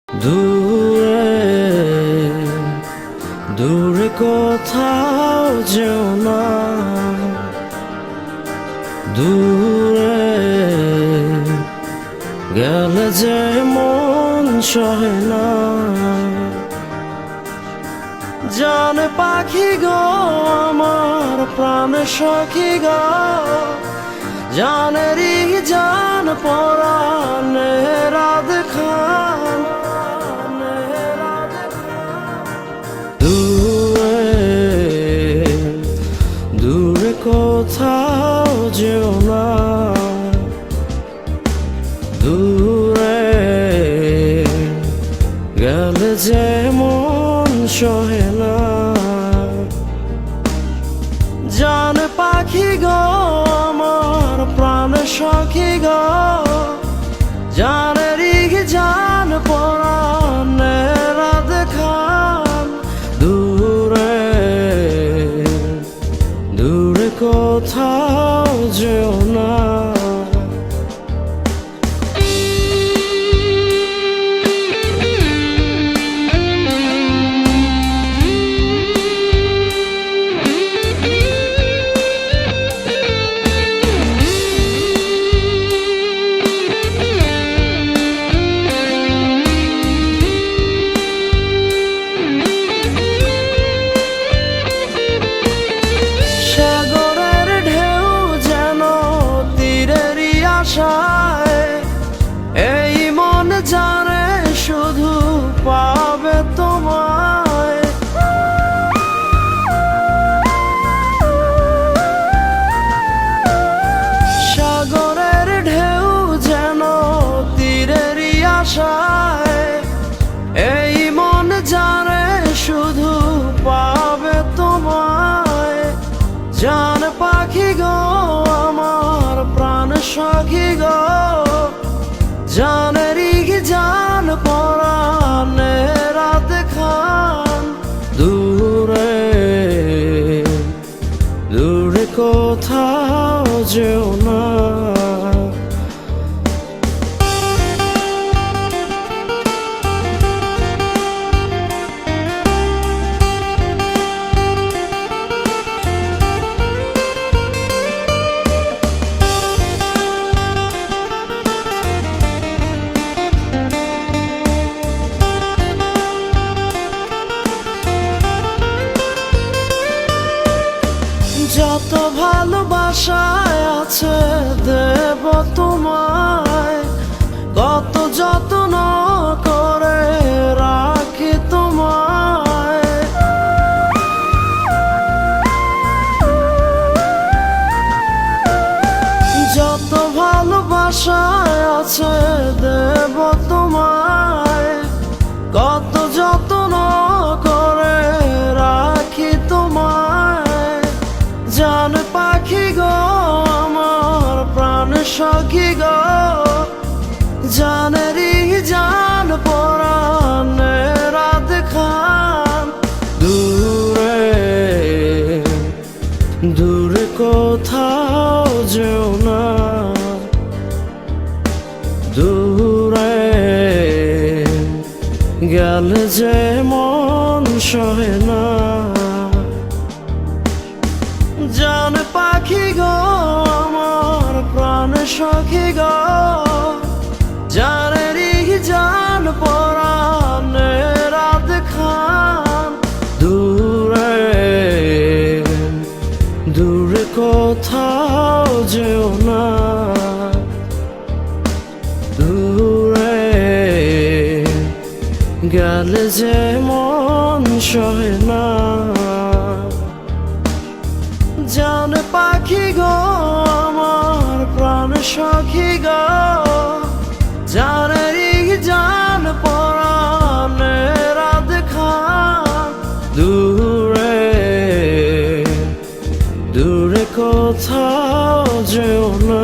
দূরে দূরে কোথাও যেও না, দূরে গেলে যে মন সহে না। জানে পাখি গো আমার প্রাণ সখী গো, জানেরই জান পরাণে রাধ খান। দূরে দূরে কোথাও যেও না, দূরে গেলে যে মন সহে না। জান পাখি গো আমার প্রাণ সখী গো, জানেরই জান পরাণে রাধ খান। দূরে দূরে কোথাও যেও না। এই মন জানে শুধু পাবে তোমায়, সাগরের ঢেউ যেন তীরেরই আশায়। এই মন জানে শুধু পাবে তোমায়। জান পাখি গো আমার প্রাণ সখী গো, জানেরই জান পরাণে রাধ খান। দূরে দূরে কোথাও যেও না। যত ভালোবাসায় আছে দেব তোমায়, কত যত্ন করে রাখি তোমায়। যত ভালোবাসায় আছে দেব তোমায়, কত যত্ন করে রাখি তোমায়। জান পাখি গো আমার প্রাণ সখী গো, জানেরই জান পরাণে রাধ খান। দূরে দূরে কোথাও যেও না, দূরে গেলে যে মন সহে না। জান পাখি গো আমার প্রাণ সখী গো, জানেরই জান পরাণে রাধ খান। দূরে দূরে কোথাও যেও না, দূরে গেলে যে মন সহে না। জান পাখি গো আমার প্রাণ সখী গো, জানেরই জান পরাণে রাধ খান। দূরে দূরে কোথাও যেও না।